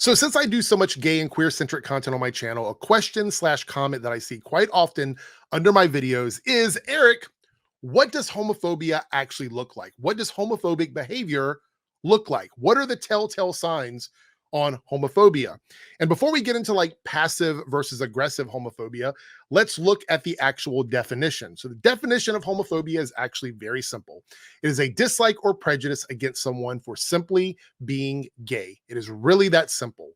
So since I do so much gay and queer centric content on my channel, a question slash comment that I see quite often under my videos is, Eric, what does homophobia actually look like? What does homophobic behavior look like? What are the telltale signs on homophobia? And before we get into like passive versus aggressive homophobia, let's look at the actual definition. So the definition of homophobia is actually very simple. It is a dislike or prejudice against someone for simply being gay. It is really that simple.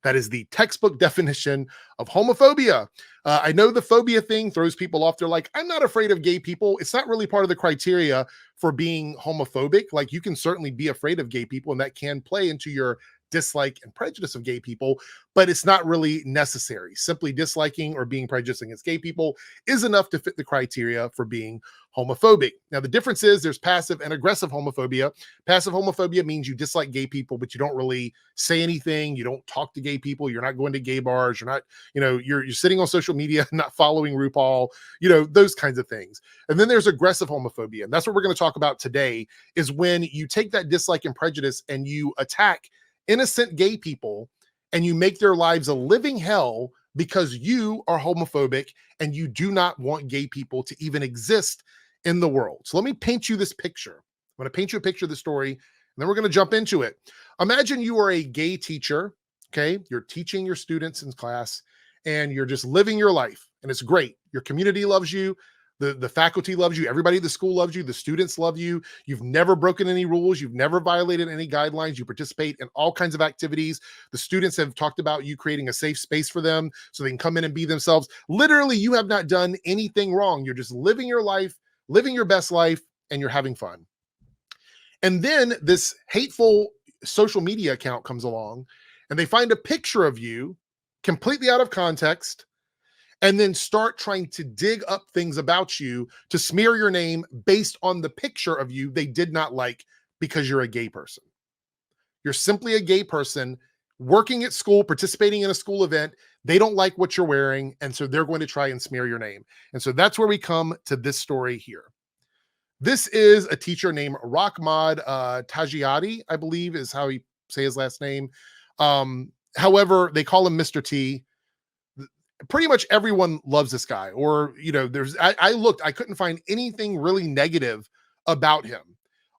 That is the textbook definition of homophobia. I know the phobia thing throws people off. They're like, I'm not afraid of gay people. It's not really part of the criteria for being homophobic. Like, you can certainly be afraid of gay people, and that can play into your dislike and prejudice of gay people, but it's not really necessary. Simply disliking or being prejudiced against gay people is enough to fit the criteria for being homophobic. Now, the difference is there's passive and aggressive homophobia. Passive homophobia means you dislike gay people, but you don't really say anything. You don't talk to gay people. You're not going to gay bars. You're not, you're sitting on social media, not following RuPaul, those kinds of things. And then there's aggressive homophobia. And that's what we're going to talk about today, is when you take that dislike and prejudice and you attack innocent gay people and you make their lives a living hell because you are homophobic and you do not want gay people to even exist in the world. So let me paint you this picture. I'm going to paint you a picture of the story, and then we're going to jump into it. Imagine you are a gay teacher, okay? You're teaching your students in class, and you're just living your life, and it's great. Your community loves you. The faculty loves you. Everybody at the school loves you. The students love you. You've never broken any rules. You've never violated any guidelines. You participate in all kinds of activities. The students have talked about you creating a safe space for them so they can come in and be themselves. Literally, you have not done anything wrong. You're just living your life, living your best life, and you're having fun. And then this hateful social media account comes along, and they find a picture of you completely out of context, and then start trying to dig up things about you to smear your name based on the picture of you they did not like because you're a gay person. You're simply a gay person working at school, participating in a school event. They don't like what you're wearing, and so they're going to try and smear your name. And so that's where we come to this story here. This is a teacher named Rahmad Tajiati, I believe is how he say his last name. However, they call him Mr. T. Pretty much everyone loves this guy, or I looked, I couldn't find anything really negative about him.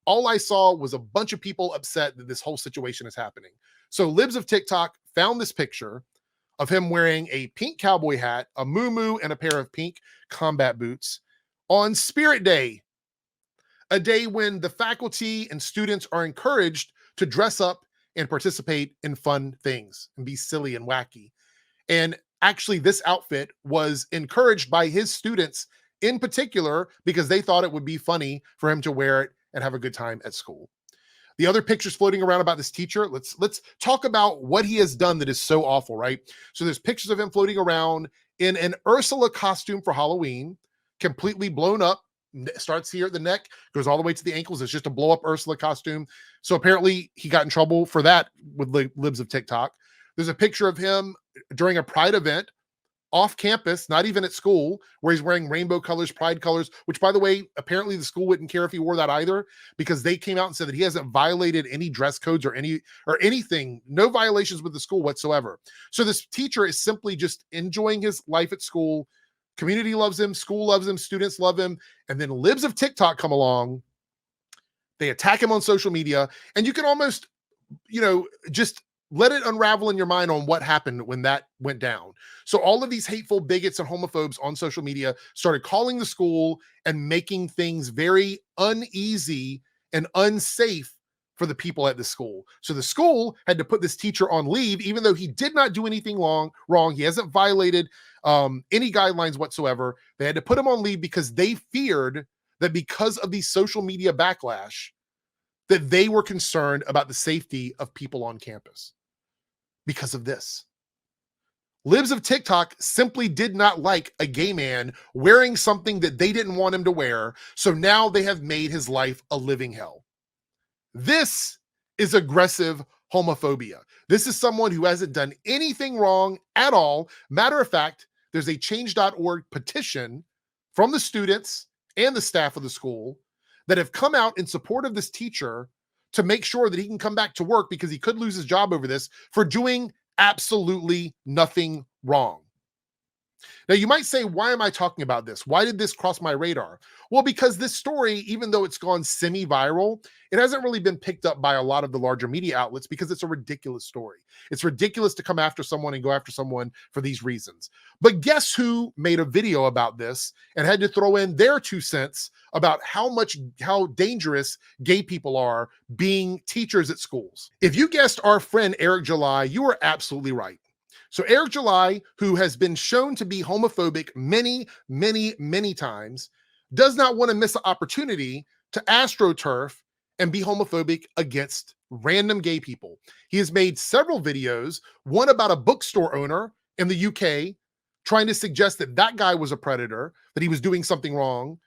All I saw was a bunch of people upset that this whole situation is happening. So libs of TikTok found this picture of him wearing a pink cowboy hat, a muumuu, and a pair of pink combat boots on Spirit Day, a day when the faculty and students are encouraged to dress up and participate in fun things and be silly and wacky. And actually, this outfit was encouraged by his students in particular because they thought it would be funny for him to wear it and have a good time at school. The other pictures floating around about this teacher, let's talk about what he has done that is so awful, right? So there's pictures of him floating around in an Ursula costume for Halloween, completely blown up, starts here at the neck, goes all the way to the ankles. It's just a blow up Ursula costume. So apparently he got in trouble for that with the libs of TikTok. There's a picture of him during a pride event off campus, not even at school, where he's wearing rainbow colors, pride colors, which, by the way, apparently the school wouldn't care if he wore that either, because they came out and said that he hasn't violated any dress codes or anything, no violations with the school whatsoever. So this teacher is simply just enjoying his life at school. Community loves him, school loves him, students love him, and then libs of TikTok come along. They attack him on social media, and you can almost, just let it unravel in your mind on what happened when that went down. So all of these hateful bigots and homophobes on social media started calling the school and making things very uneasy and unsafe for the people at the school. So the school had to put this teacher on leave, even though he did not do anything wrong. He hasn't violated any guidelines whatsoever. They had to put him on leave because they feared that because of the social media backlash, that they were concerned about the safety of people on campus. Because of this, libs of TikTok simply did not like a gay man wearing something that they didn't want him to wear. So now they have made his life a living hell. This is aggressive homophobia. This is someone who hasn't done anything wrong at all. Matter of fact, there's a change.org petition from the students and the staff of the school that have come out in support of this teacher to make sure that he can come back to work because he could lose his job over this for doing absolutely nothing wrong. Now, you might say, why am I talking about this? Why did this cross my radar? Well, because this story, even though it's gone semi-viral, it hasn't really been picked up by a lot of the larger media outlets because it's a ridiculous story. It's ridiculous to come after someone and go after someone for these reasons. But guess who made a video about this and had to throw in their 2 cents about how dangerous gay people are being teachers at schools? If you guessed our friend Eric July, you are absolutely right. So Eric July, who has been shown to be homophobic many, many, many times, does not want to miss an opportunity to astroturf and be homophobic against random gay people. He has made several videos, one about a bookstore owner in the UK trying to suggest that that guy was a predator, that he was doing something wrong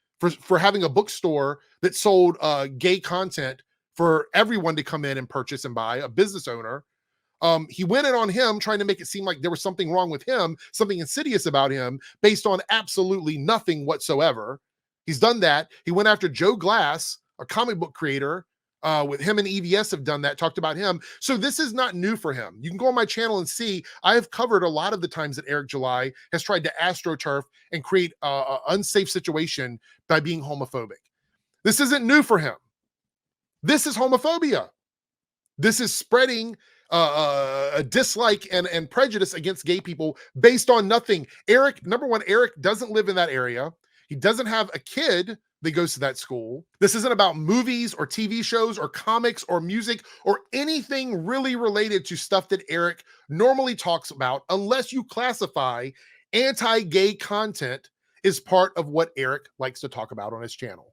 for having a bookstore that sold gay content for everyone to come in and purchase and buy, a business owner. He went in on him trying to make it seem like there was something wrong with him, something insidious about him based on absolutely nothing whatsoever. He's done that. He went after Joe Glass, a comic book creator, with him and EVS have done that, talked about him. So this is not new for him. You can go on my channel and see, I have covered a lot of the times that Eric July has tried to astroturf and create an unsafe situation by being homophobic. This isn't new for him. This is homophobia. This is spreading a dislike and prejudice against gay people based on nothing. Eric, number one, Eric doesn't live in that area. He doesn't have a kid that goes to that school. This isn't about movies or TV shows or comics or music or anything really related to stuff that Eric normally talks about, unless you classify anti-gay content as part of what Eric likes to talk about on his channel.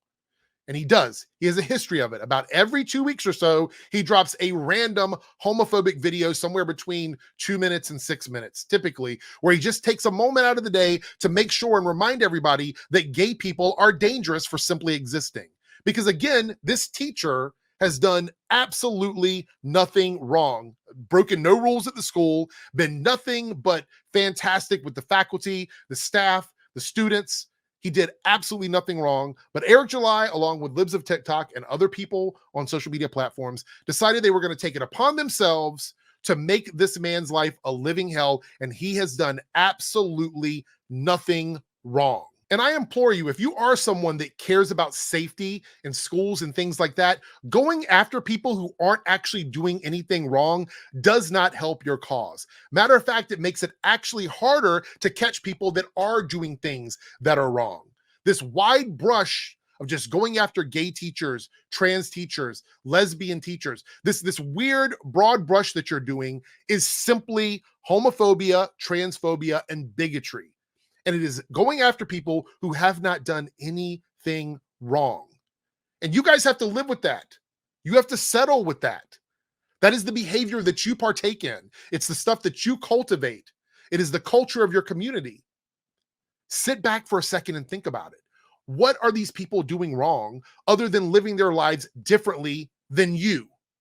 And he does. He has a history of it. About every 2 weeks or so, he drops a random homophobic video somewhere between 2 minutes and 6 minutes, typically, where he just takes a moment out of the day to make sure and remind everybody that gay people are dangerous for simply existing. Because again, this teacher has done absolutely nothing wrong, broken no rules at the school, been nothing but fantastic with the faculty, the staff, the students. He did absolutely nothing wrong, but Eric July, along with Libs of TikTok and other people on social media platforms, decided they were going to take it upon themselves to make this man's life a living hell, and he has done absolutely nothing wrong. And I implore you, if you are someone that cares about safety in schools and things like that, going after people who aren't actually doing anything wrong does not help your cause. Matter of fact, it makes it actually harder to catch people that are doing things that are wrong. This wide brush of just going after gay teachers, trans teachers, lesbian teachers, this weird broad brush that you're doing is simply homophobia, transphobia, and bigotry. And it is going after people who have not done anything wrong. And you guys have to live with that. You have to settle with that. That is the behavior that you partake in. It's the stuff that you cultivate. It is the culture of your community. Sit back for a second and think about it. What are these people doing wrong other than living their lives differently than you?